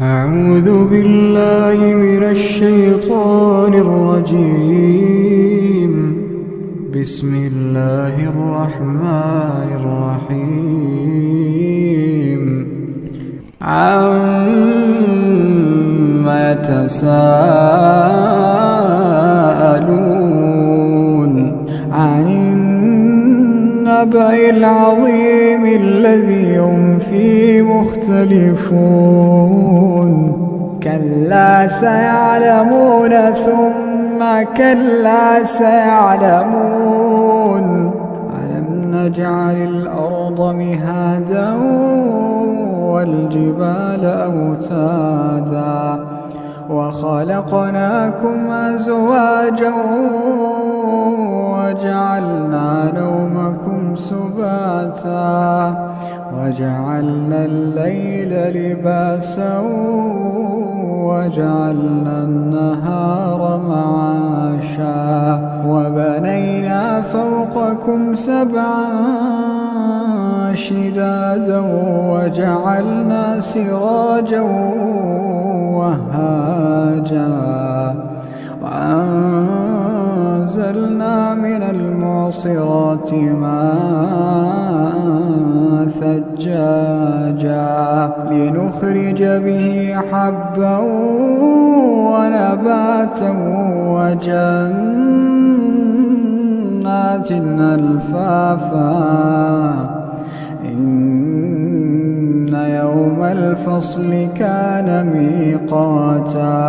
أعوذ بالله من الشيطان الرجيم. بسم الله الرحمن الرحيم. عما يتساءلون عن النبأ العظيم الذي هم فيه مختلفون. كلا سيعلمون ثم كلا سيعلمون. ألم نجعل الأرض مهادا والجبال أوتادا وخلقناكم أزواجا وجعلنا نومكم سباتا وجعلنا الليل لباسا وجعلنا النهار معاشا وبنينا فوقكم سبعا شدادا وجعلنا سراجا وهاجا وأنزلنا من المعصرات ماء ثجاجا لنخرج به حبا ونباتا وجنات ألفافا. إن يوم الفصل كان ميقاتا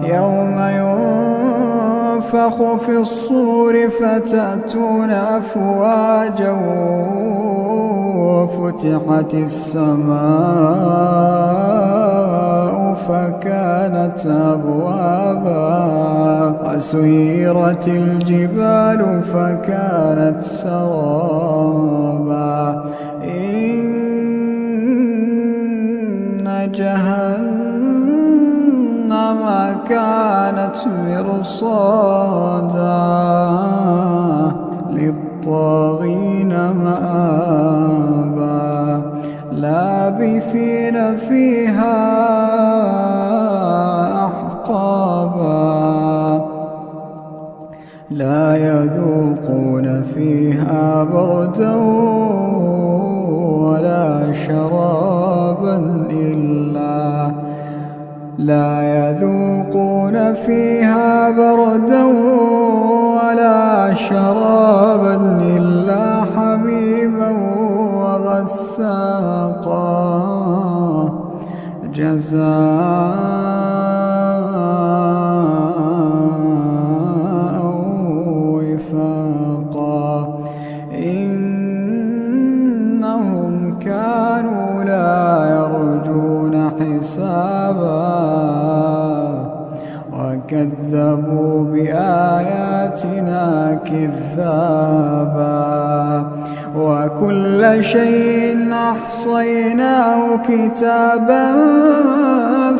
يوم ينفخ في الصور فتأتون أفواجا وفتحت السماء فكانت أبوابا وسيرت الجبال فكانت سرابا. إن جهنم كانت مرصادا للطاغين مآبا لابثين فيها أحقابا لا يذوقون فيها بردا ولا شرابا إلا حميما وغساقا جزاء وفاقا. إنهم كانوا لا يرجون حسابا وكذبوا بآياتنا كذابا وكل شيء أحصيناه كتابا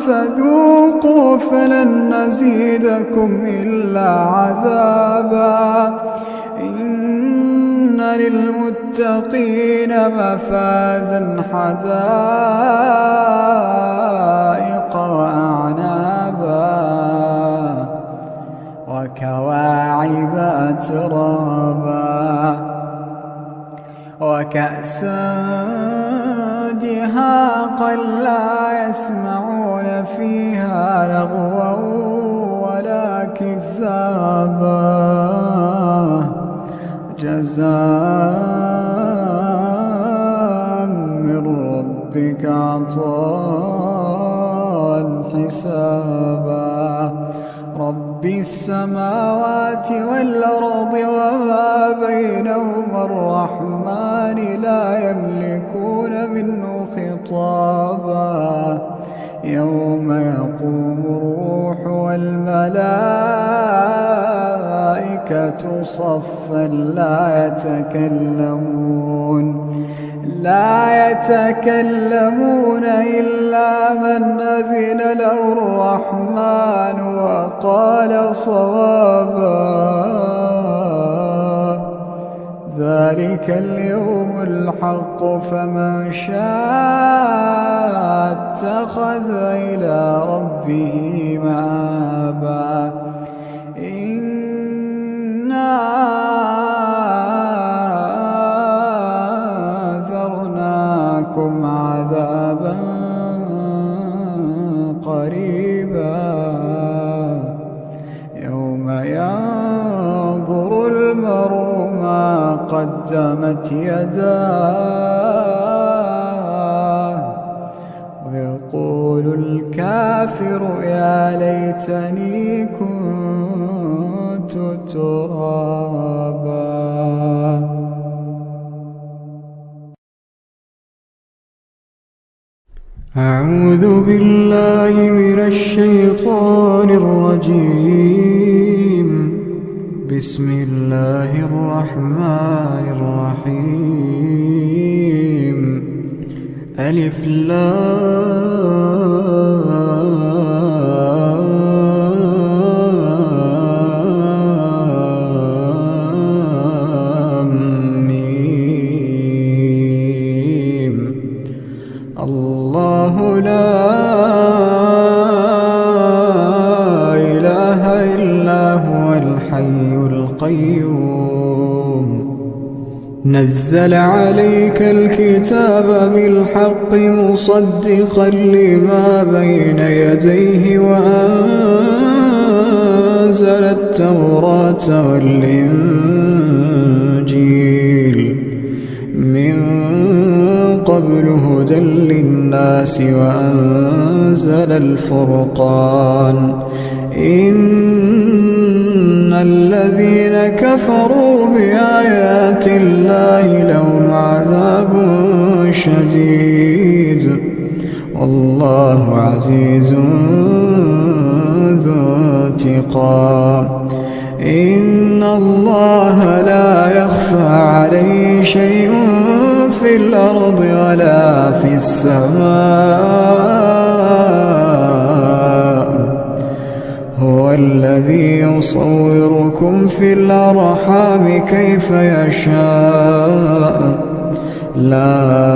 فذوقوا فلن نزيدكم إلا عذابا. إن للمتقين مفازا حدائق وأعنابا وكواعب أترابا وكأسا دهاقا لا يسمعون فيها لغوا ولا كذابا جزاء من ربك عطاء حسابا. رب السماوات والأرض وما بينهما الرحمن لا يملكون منه خطابا. يوم يقوم الروح والملائكة صفا لا يتكلمون إلا من أذن له الرحمن وقال صوابا. ذلك اليوم الحق فمن شاء اتخذ إلى ربه مآبا إنا أنذرناكم عذابا قريبا يوم ينظر المرء ما قدمت يداه ويقول الكافر يا ليتني كنت ترابا. أعوذ بالله من الشيطان الرجيم. بسم الله الرحمن الرحيم. ألف لام ميم. الله لا إله إلا هو الحي القيوم. نزل عليك الكتاب بالحق مصدقا لما بين يديه وأنزل التوراة والإنجيل من قبل هدى للناس وأنزل الفرقان. إن الذين كفروا بآيات الله لهم عذاب شديد والله عزيز ذو انتقام. إن الله لا يخفى عليه شيء في الأرض ولا في السماء. هو الذي يصوركم في الأرحام كيف يشاء لا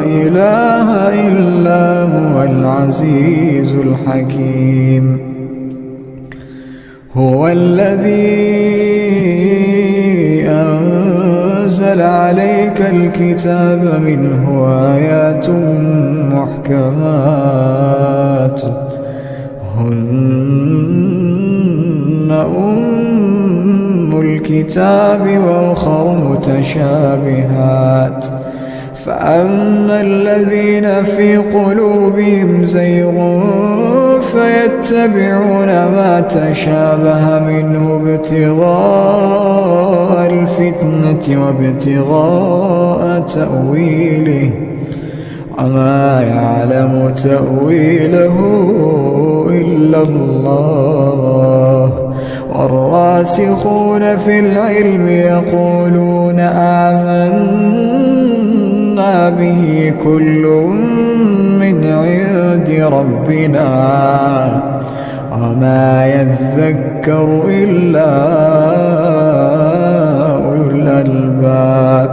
إله إلا هو العزيز الحكيم. هو الذي أنزل عليك الكتاب منه آيات محكمات هن أم الكتاب وأخر متشابهات. فأما الذين في قلوبهم زيغ فيتبعون ما تشابه منه ابتغاء الفتنة وابتغاء تأويله وما يعلم تأويله إلا الله. والراسخون في العلم يقولون آمنا به كل من عند ربنا وما يذكر إلا أولو الألباب.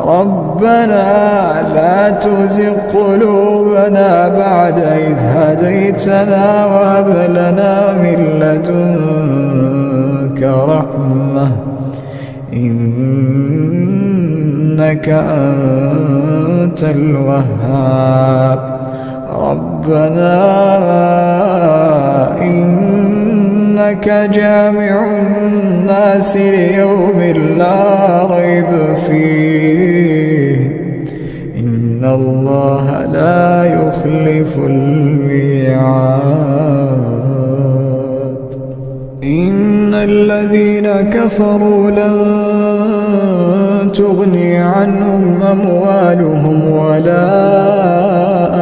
ربنا لا تزغ قلوبنا بعد إذ هديتنا وهب لنا من لدنك رحمة إنك أنت الوهاب. ربنا إنك جامع الناس ليوم لا ريب فيه إن الله لا يخلف الميعاد. إن الذين كفروا لن تغني عنهم أموالهم ولا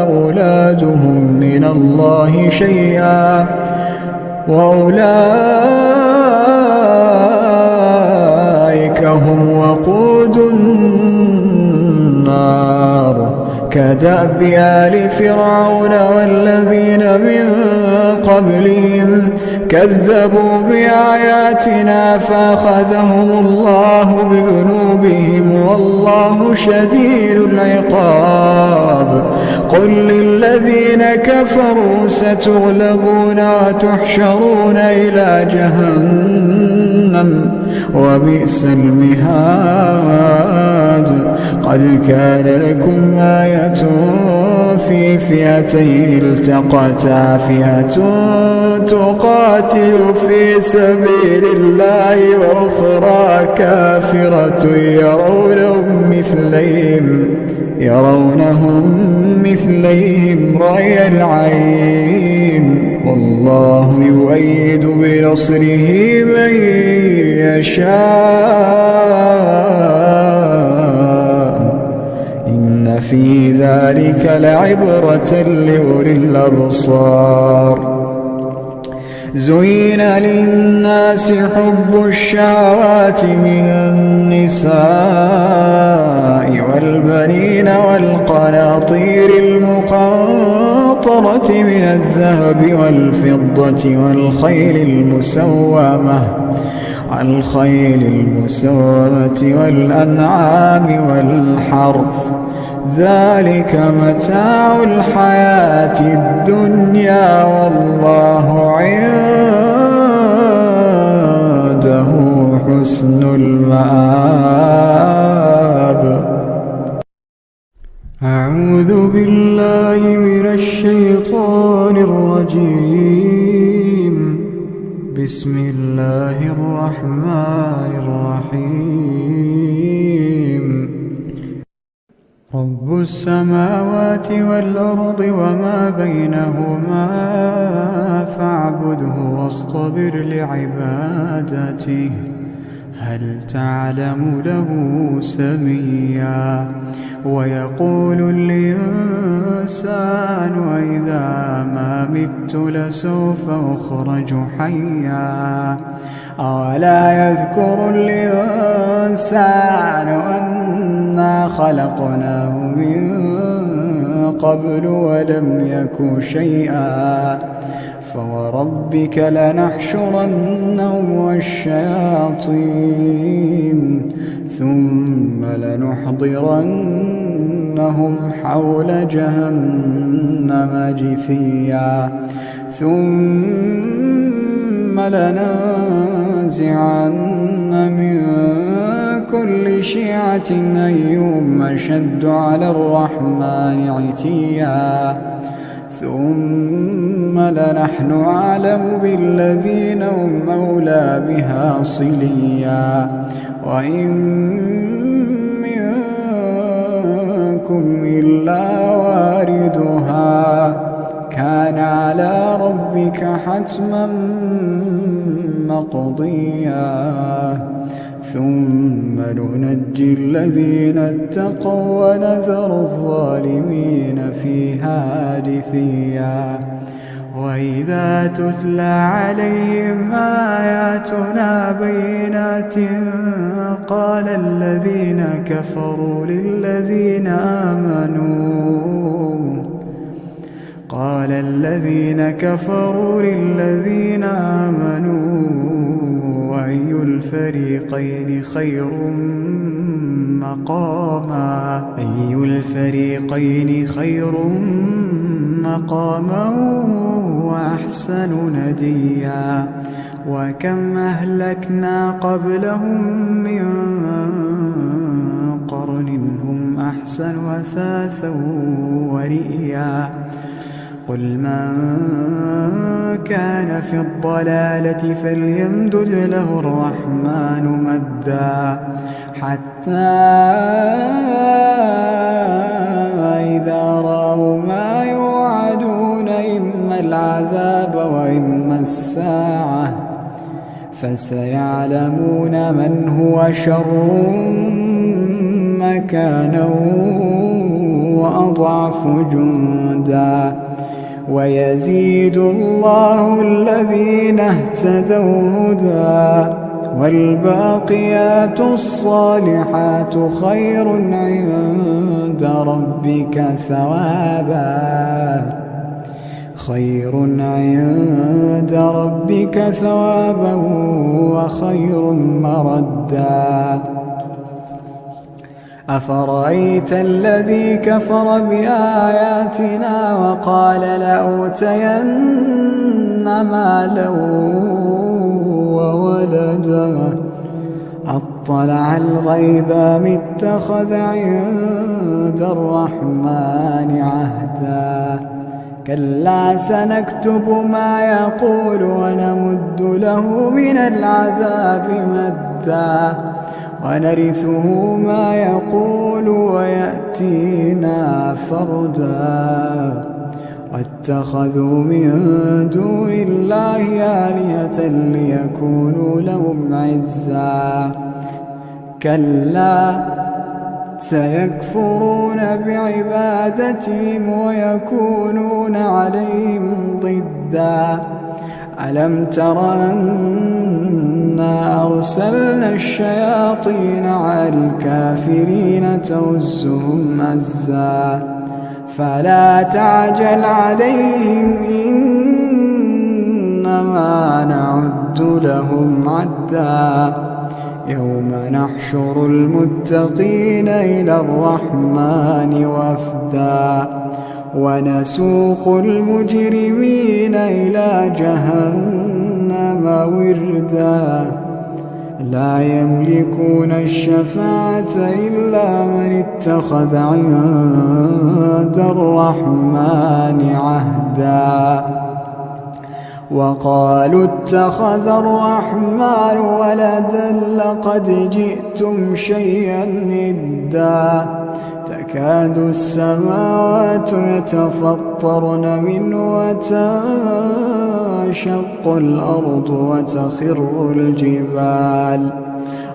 أولادهم من الله شيئا وأولئك هم وقود النار. كدأب آل فرعون والذين من قبلهم كذبوا بآياتنا فأخذهم الله بذنوبهم والله شديد العقاب. قل للذين كفروا ستغلبون وتحشرون إلى جهنم وبئس المهاد. قد كان لكم آية في فئتين التقتا، فئة تقاتل في سبيل الله وأخرى كافرة يرونهم مثليهم رأي العين والله يؤيد بنصره من يشاء إن في ذلك لعبرة لأولي الأبصار. زين للناس حب الشهوات من النساء والبنين والقناطير المقنطرة من الذهب والفضة والخيل المسومة والأنعام والحرث، ذلك متاع الحياة الدنيا والله عنده حسن المآب. أعوذ بالله من الشيطان الرجيم. بسم الله الرحمن الرحيم. رب السماوات والأرض وما بينهما فاعبده واصطبر لعبادته هل تعلم له سميا. ويقول الإنسان إذا ما مت لسوف أخرج حيا. أولا يذكر الإنسان أنا خلقناه من قبل ولم يك شيئا. فوربك لنحشرنهم والشياطين ثم لنحضرنهم حول جهنم جثيا. ثم لننزعن من كل شيعة أيهم أشد على الرحمن عتيا. ثم لنحن أعلم بالذين هم أولى بها صليا. وإن منكم إلا واردها كان على ربك حتما مقضيا. ثم ننجي الذين اتقوا ونذر الظالمين فيها جثيا. وإذا تتلى عليهم آياتنا بينات قال الذين كفروا للذين آمنوا أي الفريقين خير مقاما وأحسن نديا. وكم أهلكنا قبلهم من قرن هم أحسن أثاثا ورئيا. قل من كان في الضلالة فليمدد له الرحمن مدا حتى إذا رأوا ما يوعدون إما العذاب وإما الساعة فسيعلمون من هو شر مكانا وأضعف جندا. ويزيد الله الذين اهتدوا هدى والباقيات الصالحات خير عند ربك ثوابا خير عند ربك ثوابا وخير مردا أفرأيت الذي كفر بآياتنا وقال لأوتين مالا وولدا أطلع الغيب أم اتخذ عند الرحمن عهدا كلا سنكتب ما يقول ونمد له من العذاب مدا ونرثه ما يقول ويأتينا فردا واتخذوا من دون الله آلهة ليكونوا لهم عزا كلا سيكفرون بعبادتهم ويكونون عليهم ضدا ألم تر أنا أرسلنا الشياطين على الكافرين تؤزهم أزا فلا تعجل عليهم إنما نعد لهم عدا يوم نحشر المتقين إلى الرحمن وفدا ونسوق المجرمين إلى جهنم وردا لا يملكون الشفاعة إلا من اتخذ عند الرحمن عهدا وقالوا اتخذ الرحمن ولدا لقد جئتم شيئا إدا تكاد السماوات يتفطرن منه وتنشق الأرض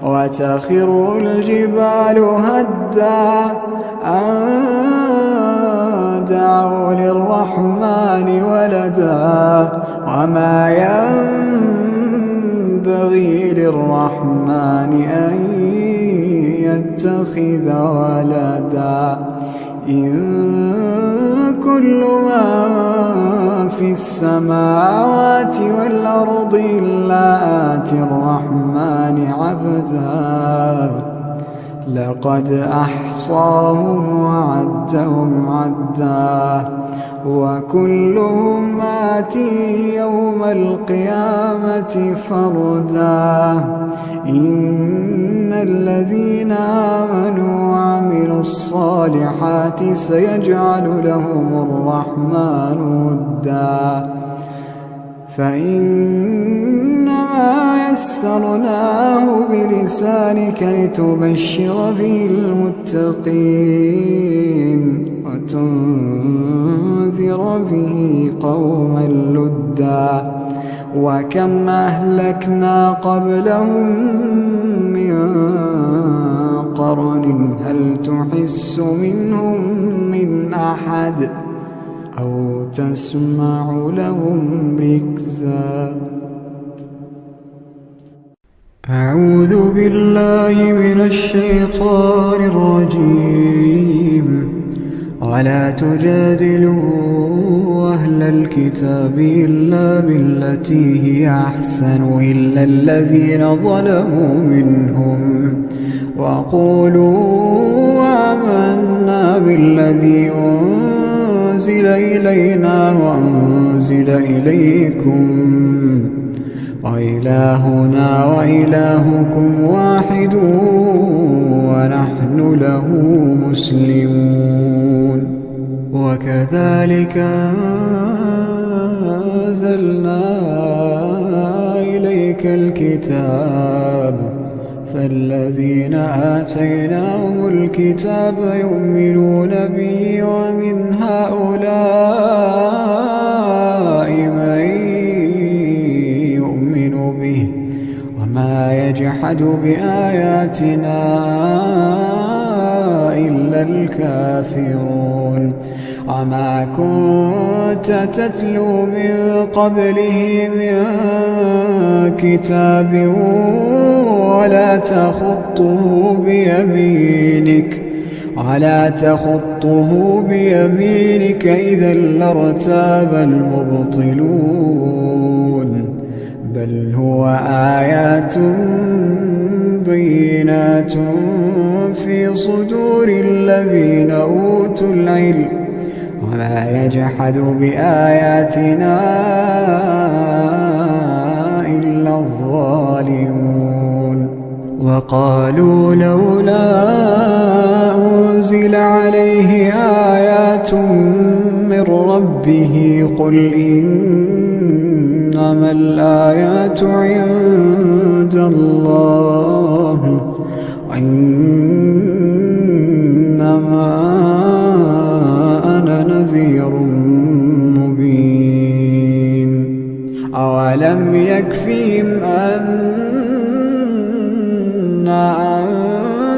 وتخر الجبال هدا أن دعوا للرحمن ولدا وما ينبغي للرحمن أن يتخذ ولدا إن كل من في السماوات والأرض إلا آتي الرحمن عبدا لقد أحصاهم وعدهم عدا وكلهم آتيه يوم القيامة فردا إن الذين آمنوا وعملوا الصالحات سيجعل لهم الرحمن ودا فإنما يسرناه بلسانك لتبشر به المتقين وتنذر به قوما لدا وكم أهلكنا قبلهم من قرن هل تحس منهم من أحد أو تسمع لهم ركزا أعوذ بالله من الشيطان الرجيم ولا تجادلوا أهل الكتاب إلا بالتي هي أحسن إلا الذين ظلموا منهم وقولوا آمنا بالذي أنزل إلينا وأنزل إليكم وإلهنا وإلهكم واحد ونحن له مسلمون وكذلك أنزلنا إليك الكتاب فالذين آتيناهم الكتاب يؤمنون به ومن هؤلاء من يؤمن به وما يجحد بآياتنا إلا الكافرون وما كنت تتلو من قبله من كتاب ولا تخطه بيمينك ولا تخطه بيمينك إذا لارتاب المبطلون بل هو آيات بينات في صدور الذين أوتوا العلم وما يجحد بآياتنا إلا الظالمون وقالوا لولا أنزل عليه آيات من ربه قل إنما الآيات عند الله وإنما أنا نذير مبين أولم يكفهم أنا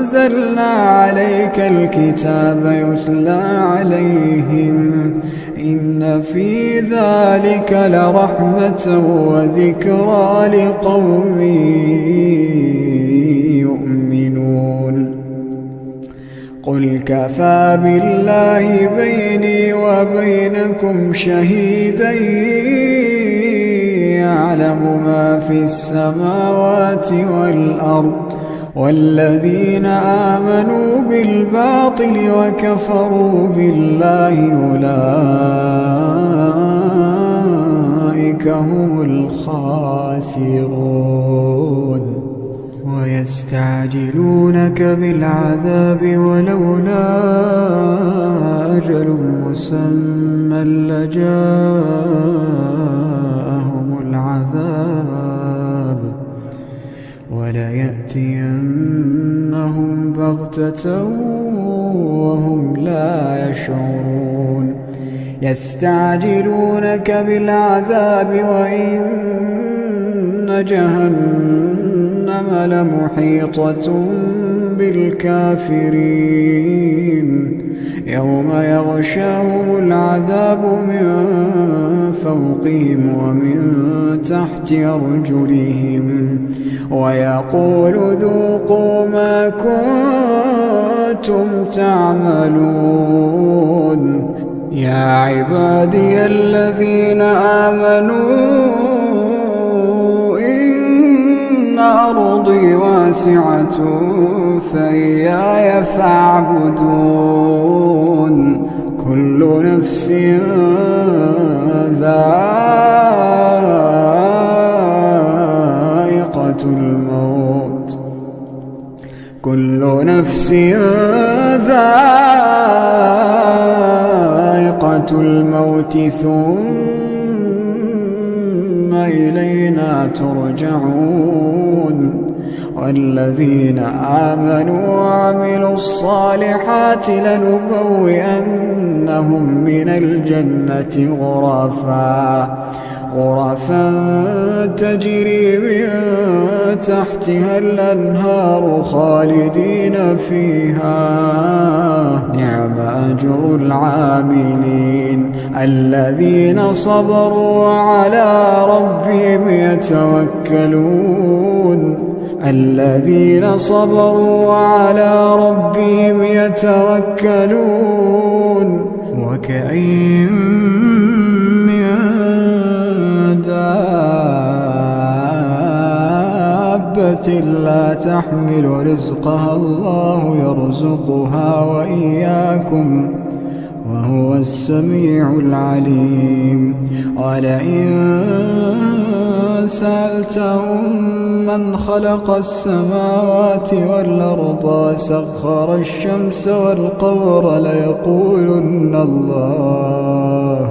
أنزلنا عليك الكتاب يتلى عليهم إن في ذلك لرحمة وذكرى لقوم يؤمنون قل كفى بالله بيني وبينكم شهيدا يعلم ما في السماوات والأرض والذين آمنوا بالباطل وكفروا بالله أولئك هم الخاسرون ويستعجلونك بالعذاب ولولا أجل مسمى لجاءهم العذاب وليأتينهم بغتة وهم لا يشعرون يستعجلونك بالعذاب وإن جهنم لمحيطة بالكافرين يوم يغشاهم العذاب من فوقهم ومن تحت أرجلهم ويقول ذوقوا ما كنتم تعملون يا عبادي الذين آمنوا إن أرضي واسعة فإياي فاعبدون كل نفس ذائقة الموت كل نفس ذائقة الموت ثم إلينا ترجعون والذين آمنوا وعملوا الصالحات لنبوئنهم من الجنة غرفا تجري من تحتها الأنهار خالدين فيها نعم أجر العاملين الذين صبروا وعلى ربهم يتوكلون وكأين من دابة لا تحمل رزقها الله يرزقها وإياكم وهو السميع العليم ولئن سألتهم من خلق السماوات والأرض وسخر الشمس والقمر ليقولن الله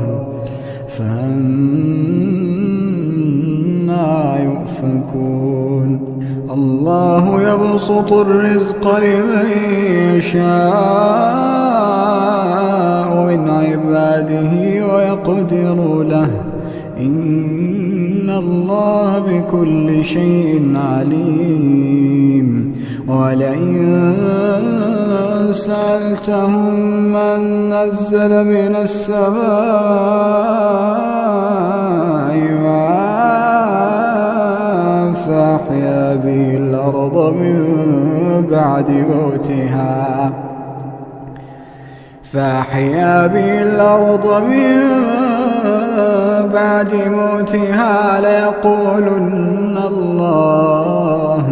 فأنى يؤفكون الله يبسط الرزق لمن يشاء من عباده ويقدر له إن الله بكل شيء عليم ولئن سألتهم من نزل من السماء ماء فأحيا به الأرض من بعد موتها فأحيا به الأرض من بعد موتها ليقولن الله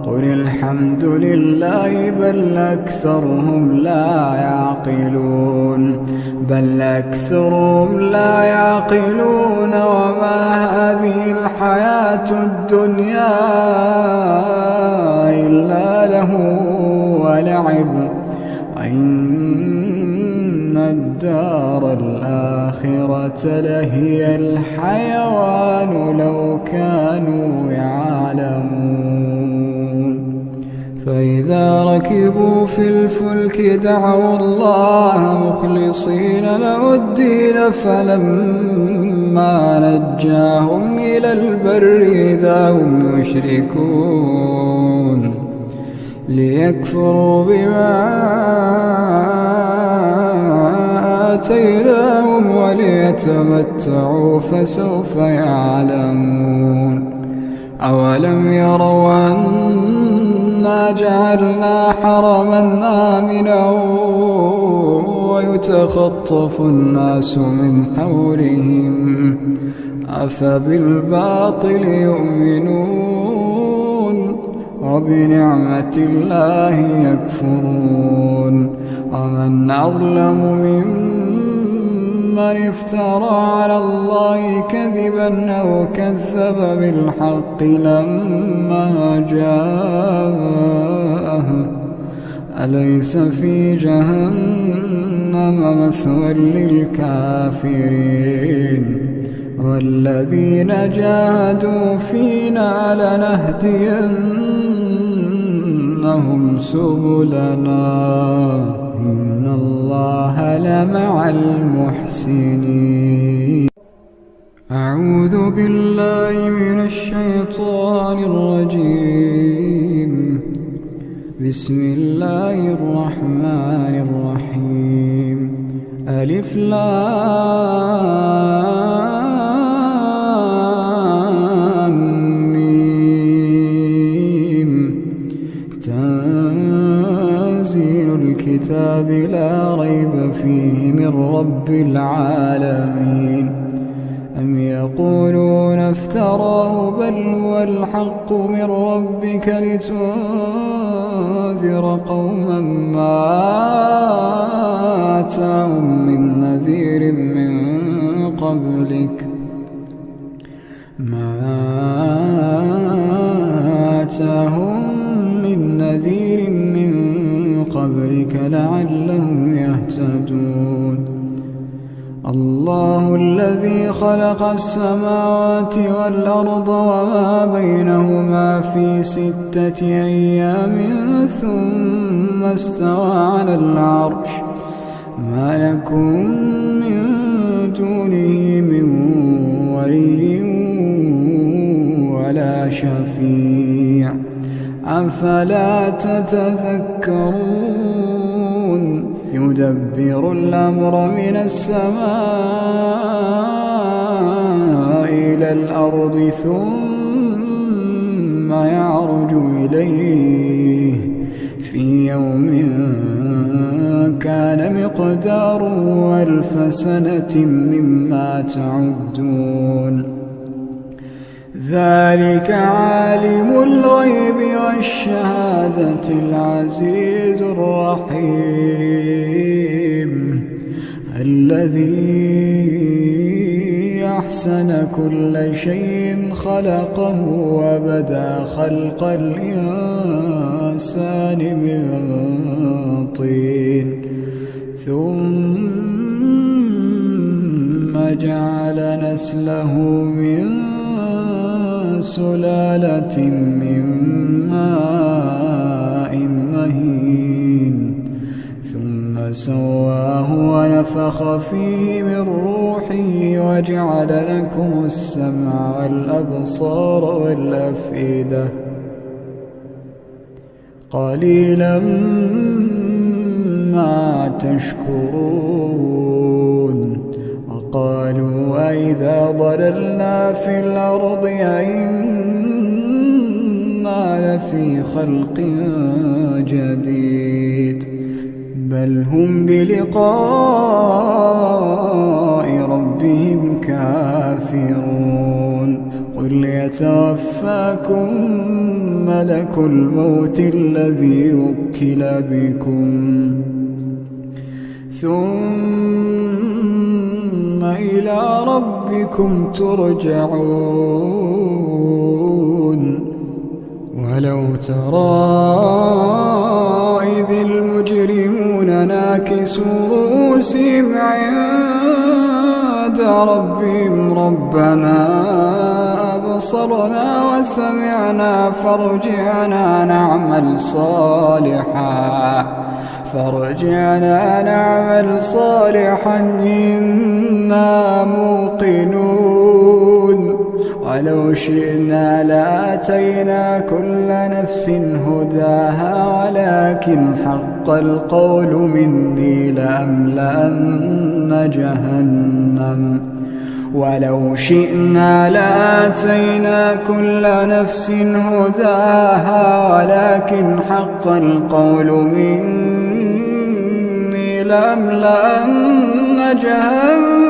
قل الحمد لله بل أكثرهم لا يعقلون وما هذه الحياة الدنيا إلا له ولعب وإن الدار الآخرة لهي الحيوان لو كانوا يعلمون. فإذا ركبوا في الفلك دعوا الله مخلصين له الدين فلما نجاهم إلى البر إذا هم يشركون ليكفروا بما آتيناهم وليتمتعوا فسوف يعلمون. أولم يروا أنا جعلنا حرما آمنا ويتخطف الناس من حولهم أفبالباطل يؤمنون وبنعمة الله يكفرون. ومن أظلم ممن افترى على الله كذبا أو كذب بالحق لما جاءه أليس في جهنم مثوى للكافرين والذين جاهدوا فينا لنهدينهم سبلنا إن الله لمع المحسنين. أعوذ بالله من الشيطان الرجيم. بسم الله الرحمن الرحيم. ألف لام ميم. تنزيل الكتاب لا ريب فيه من رب العالمين. أم يقولون افتراه بل هو الحق من ربك لتنذر قوما ما آتاهم من نذير من قبلك لعلهم يهتدون. الله الذي خلق السماوات والأرض وما بينهما في 6 أيام ثم استوى على العرش ما لكم من دونه من ولي ولا شفيع أفلا تتذكرون. يدبر الأمر من السماء إلى الأرض ثم يعرج إليه في يوم كان مقداره 1000 سنة مما تعدون. ذلك عالم الغيب والشهادة العزيز الرحيم الذي أحسن كل شيء خلقه وبدأ خلق الإنسان من طين ثم جعل نسله من سلالة من ماء مهين ثم سواه ونفخ فيه من روحه وجعل لكم السمع والأبصار والأفئدة قليلا ما تشكرون. وقالوا أئذا ضللنا في الأرض أئنا لفي خلق جديد بل بل هم بلقاء ربهم كافرون قل يتوفاكم ملك الموت الذي وكل بكم ثم إلى ربكم ترجعون ولو ترى إذ المجرمون ناكسوا رؤوسهم عند ربهم ربنا أبصرنا وسمعنا فارجعنا نعمل صالحا إنا موقنون ولو شئنا لآتينا كل نفس هداها ولكن حق القول مني لأملأن جهنم ولو شئنا لآتينا كل نفس هداها ولكن حق القول مني لأملأن جهنم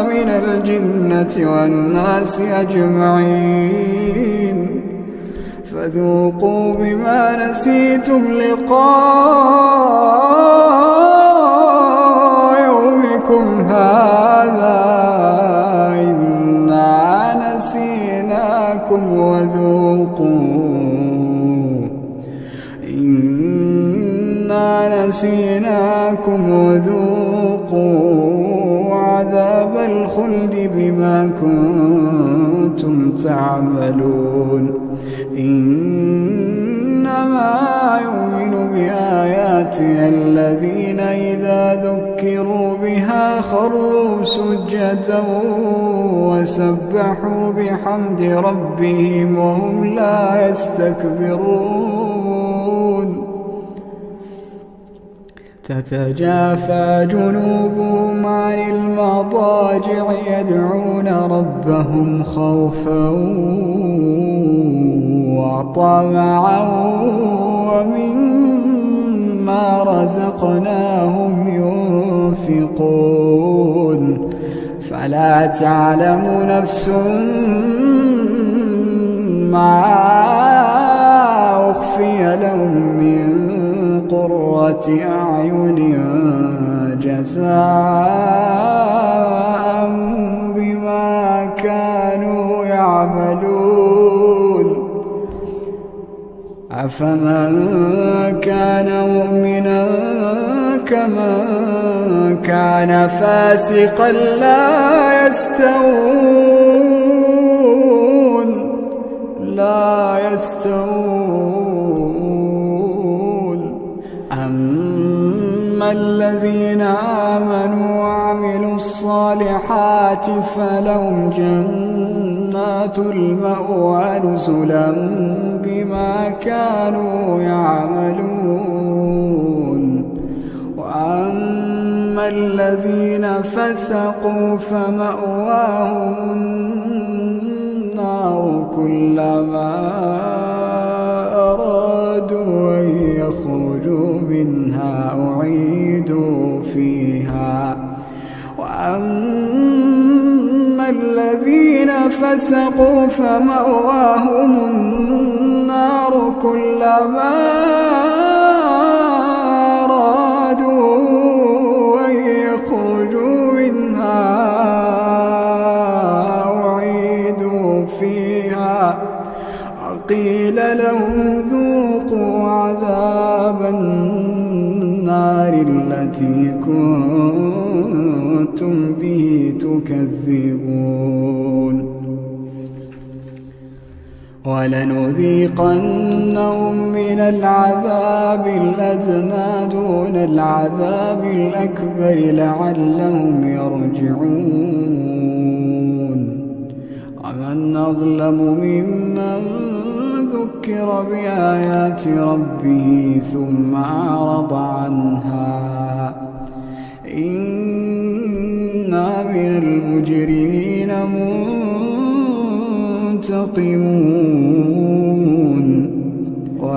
من الجنة والناس أجمعين فذوقوا بما نسيتم لقاء يومكم هذا إنا نسيناكم وذوقوا عذاب الخلد بما كنتم تعملون إنما يؤمن بآياتنا الذين إذا ذكروا بها خروا سجدا وسبحوا بحمد ربهم وهم لا يستكبرون تتجافى جنوبهم عن المضاجع يدعون ربهم خوفا وطمعا ومما رزقناهم ينفقون فلا تعلم نفس ما أخفي لهم من قرة أعين جزاء بما كانوا يعملون أفمن كان مؤمنا كمن كان فاسقا لا يستوون أما الذين آمنوا وعملوا الصالحات فلهم جنات المأوى نزلا بما كانوا يعملون وأما الذين فسقوا فمأواهم النار كلما أرادوا أن يخرجوا منها أعيدوا فيها وأما الذين فسقوا فمأواهم النار كلما أرادوا أن يخرجوا منها أعيدوا فيها وقيل لهم ذوقوا عذاب النار التي كنتم به تكذبون ولنذيقنهم من العذاب الأدنى دون العذاب الأكبر لعلهم يرجعون ومن أظلم ممن ذكر بآيات ربه ثم أعرض عنها إنا من المجرمين منتقمون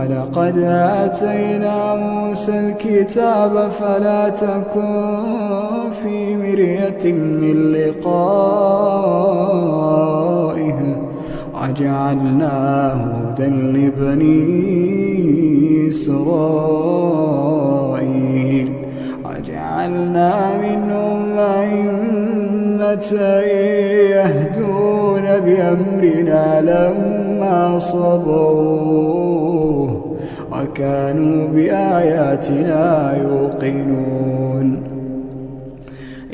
ولقد آتينا موسى الكتاب فلا تكن في مرية من لقائه وجعلناه هدى لبني إسرائيل وجعلنا منهم أئمة يهدون بأمرنا لما صبروا وكانوا بآياتنا يوقنون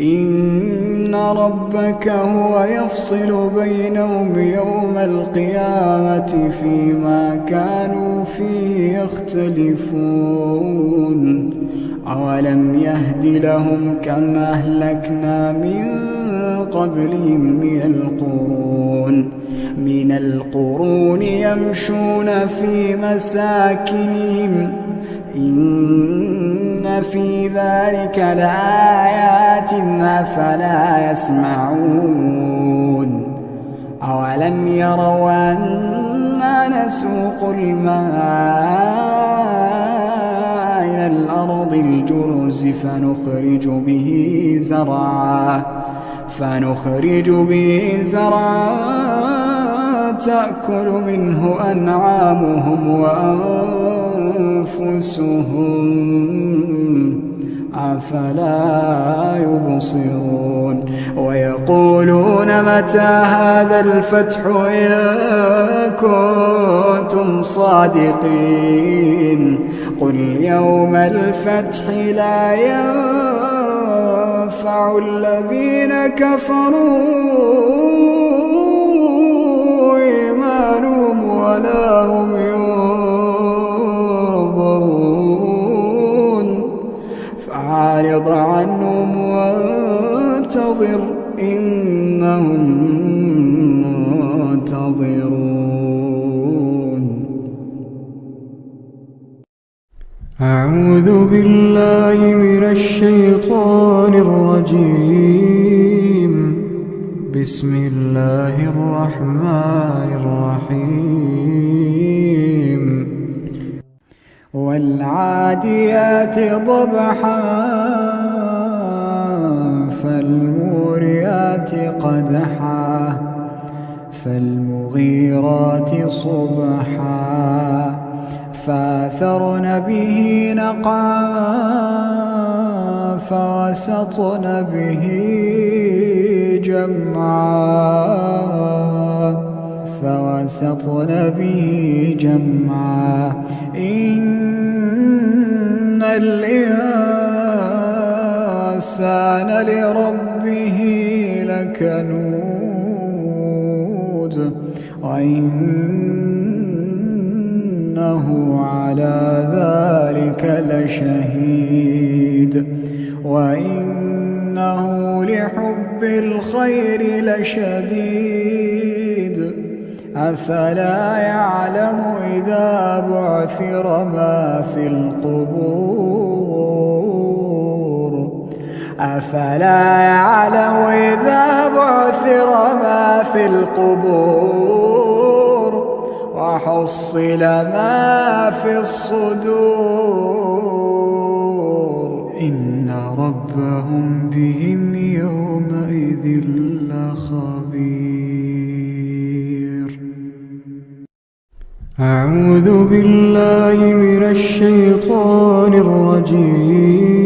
إن ربك هو يفصل بينهم يوم القيامة فيما كانوا فيه يختلفون أولم يهد لهم كم أهلكنا من قبلهم من القرون يمشون في مساكنهم إن في ذلك لآيات أفلا يسمعون أولم يروا أنا نسوق الماء إلى الأرض الجرز فنخرج به زرعا تأكل منه أنعامهم وأنفسهم أفلا يبصرون ويقولون متى هذا الفتح إن كنتم صادقين قل يوم الفتح لا ينفع الذين كفروا إيمانهم ولا هم ينظرون فأعرض عنهم وانتظر إنهم منتظرون. أعوذ بالله من الشيطان الرجيم. بسم الله الرحمن الرحيم. والعاديات ضبحا فالموريات قدحا فالمغيرات صبحا فأثرن به نقعا فوسطن به جمعا إن الإنسان لربه لكنود وإنه على ذلك لشهيد وإنه لحب الخير لشديد أفلا يعلم إذا بعثر ما في القبور وحصل ما في الصدور إن ربهم بهم يومئذ لخبير. أعوذ بالله من الشيطان الرجيم.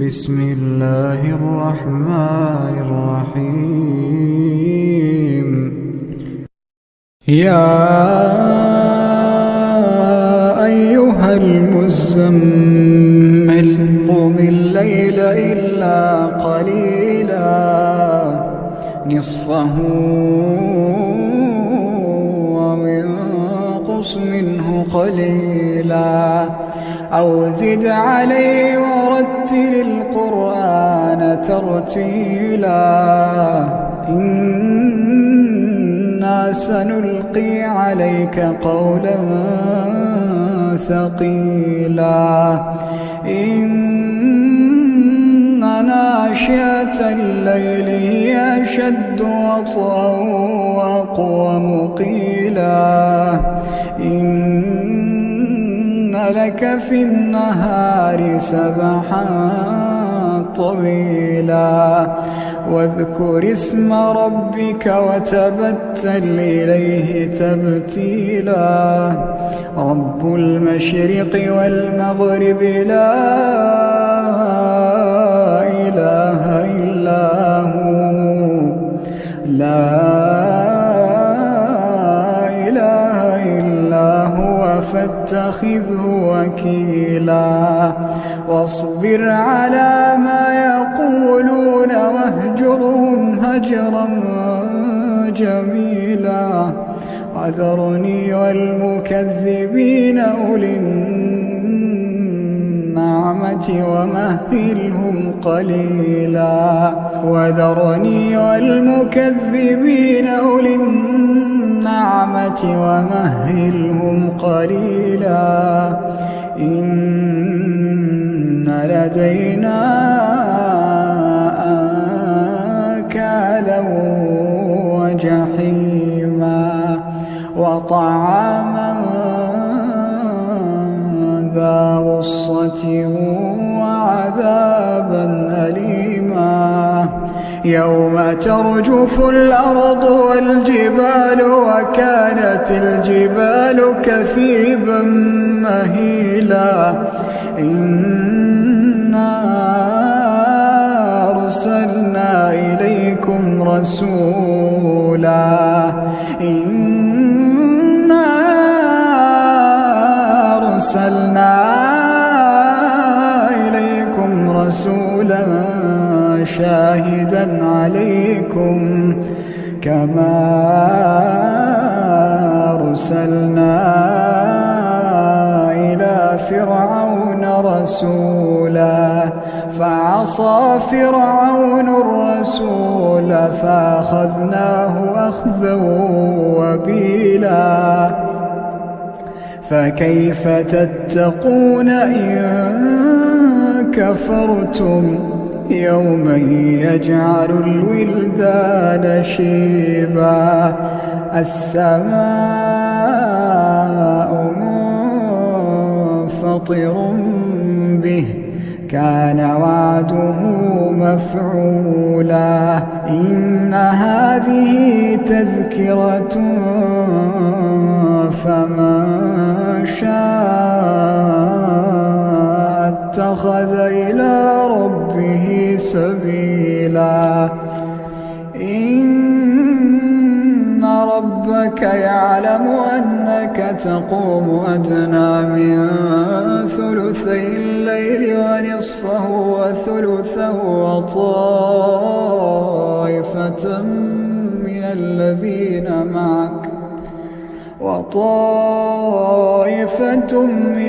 بسم الله الرحمن الرحيم. يا أيها المزمل قم الليل إلا قليلا نصفه وانقص منه قليلا أو زد عليه ورتل القرآن ترتيلا إنا سنلقي عليك قولا ثقيلا إن ناشئة الليل هي أشد وطئا وأقوم قيلا لك في النهار سبحا طويلا واذكر اسم ربك وتبتل إليه تبتيلا رب المشرق والمغرب لا إله إلا هو فاتخذه وكيلا واصبر على ما يقولون واهجرهم هجرا جميلا وذرني والمكذبين أولي النعمة ومهلهم قليلا وذرني والمكذبين أولي النعمة ومهلهم قليلا إن لدينا أنكالا وجحيما وطعاما ذا غصة وعذابا أليما يوم ترجف الأرض والجبال وكانت الجبال كثيبا مهيلا إنا أرسلنا إليكم رسولا شاهدا عليكم كما أرسلنا إلى فرعون رسولا فعصى فرعون الرسول فأخذناه أخذا وبيلا فكيف تتقون إن كفرتم يوما يجعل الولدان شيبا السماء منفطر به كان وعده مفعولا إن هذه تذكرة فمن شاء اتخذ إلى ربه سبيلا إن ربك يعلم أنك تقوم أدنى من ثلثي الليل ونصفه وثلثه وطائفة من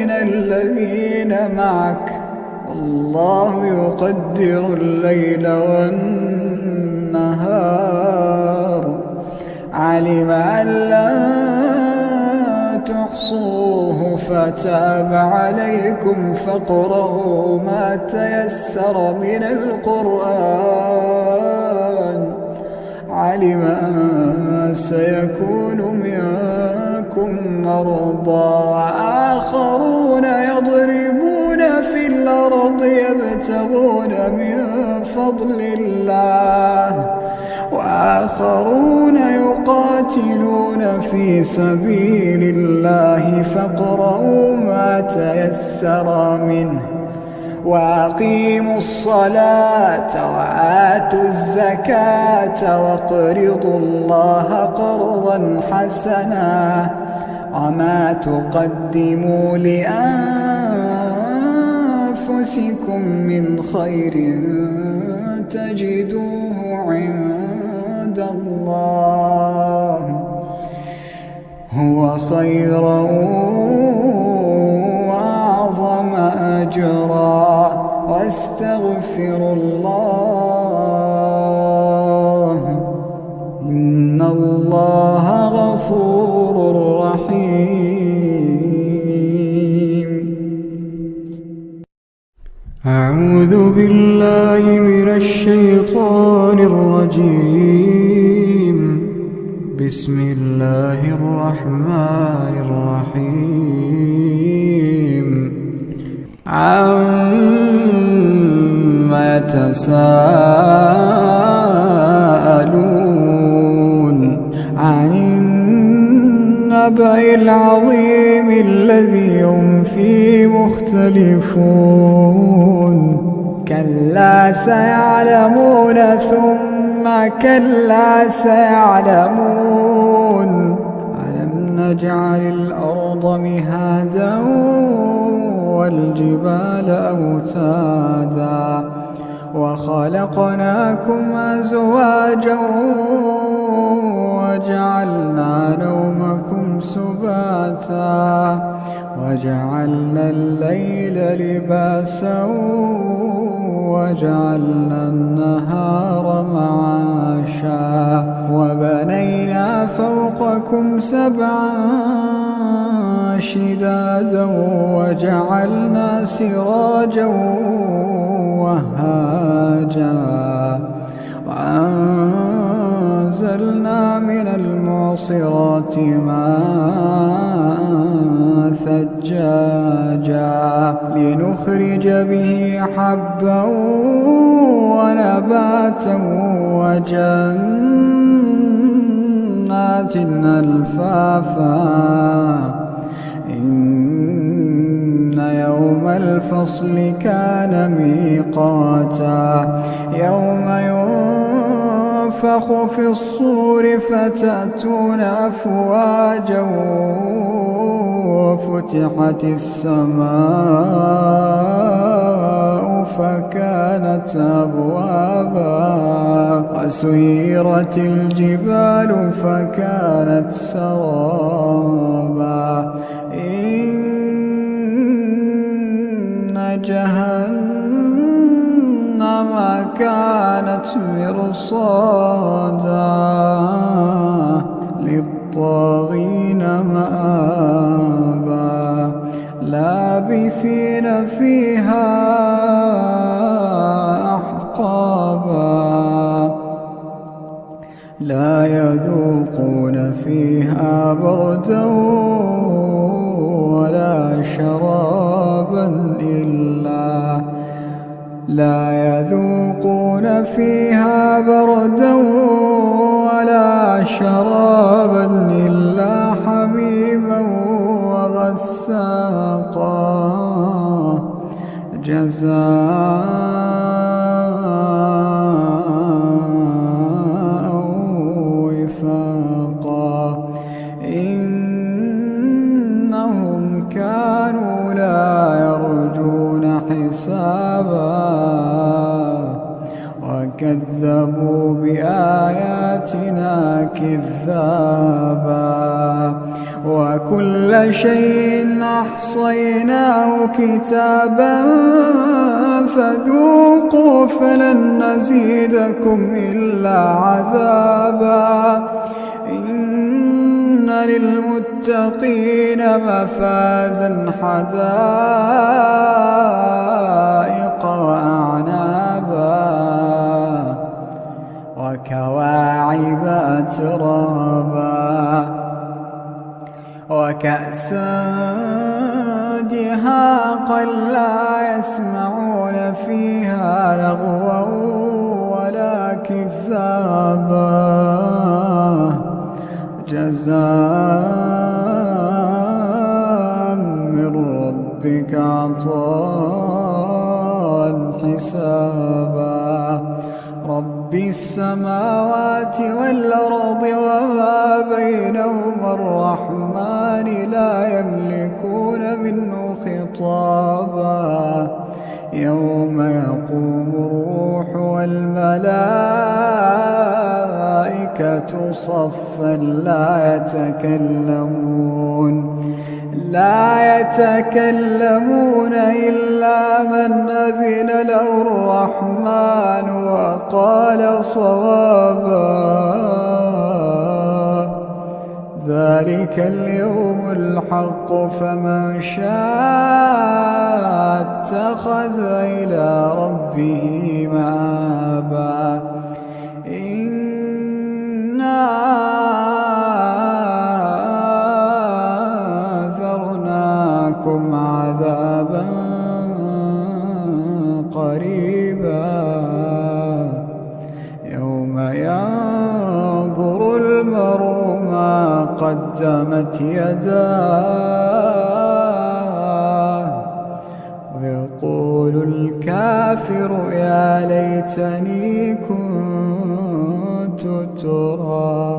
الذين معك الله يقدر الليل والنهار علم أن لن تحصوه فتاب عليكم فاقرؤوا ما تيسر من القرآن علم أن سيكون منكم مرضى وآخرون يضربون في الأرض يبتغون من فضل الله وآخرون يقاتلون في سبيل الله فاقرؤوا ما تيسر منه وأقيموا الصلاة وآتوا الزكاة واقرضوا الله قرضا حسنا وما تقدموا لأنفسكم من خير تجدوه عند الله هو خيرا وأعظم أجرا واستغفروا الله إن الله غفور رحيم. أعوذ بالله من الشيطان الرجيم. بسم الله الرحمن الرحيم. عما يتساءلون عن النبأ العظيم الذي هم فيه مختلفون كلا سيعلمون ثم كلا سيعلمون ألم نجعل الأرض مهادا والجبال أوتادا وخلقناكم أزواجا وجعلنا نومكم سباتا وجعلنا الليل لباسا وجعلنا النهار معاشا وبنينا فوقكم سبعا شدادا وجعلنا سراجا وهاجا وأنزلنا من المعصرات ماء ثجاجا لنخرج به حبا ونباتا وجنات ألفافا إن يوم الفصل كان ميقاتا يوم ينفخ في الصور فتأتون أفواجا وفتحت السماء فكانت أبوابا وسيرت الجبال فكانت سرابا إن جهنم كانت مرصادا للطاغين مآبا لابثين فيها أحقابا لا يذوقون فيها بردا ولا شرابا لا يذوقون فيها بردا ولا شرابا إلا حميما وغساقا جزاء وفاقا إنهم كانوا لا يرجون حسابا وكذبوا بآياتنا كذابا وكل شيء أحصيناه كتابا فذوقوا فلن نزيدكم إلا عذابا إن للمتقين مفازا حدائق وأعنابا وكواعب أترابا وكأسا دهاقا لا يسمعون فيها لغوا ولا كذابا جزاء من ربك عطاء حسابا رب السماوات والأرض وما بينهما الرحمن لا يملكون منه خطابا يوم يقوم الروح والملائكة صفا لا يتكلمون إلا من أذن له الرحمن وقال صوابا ذلك اليوم الحق فمن شاء اتخذ إلى ربه مآبا إنا أنذرناكم عذابا قدمت يداه ويقول الكافر يا ليتني كنت ترابا.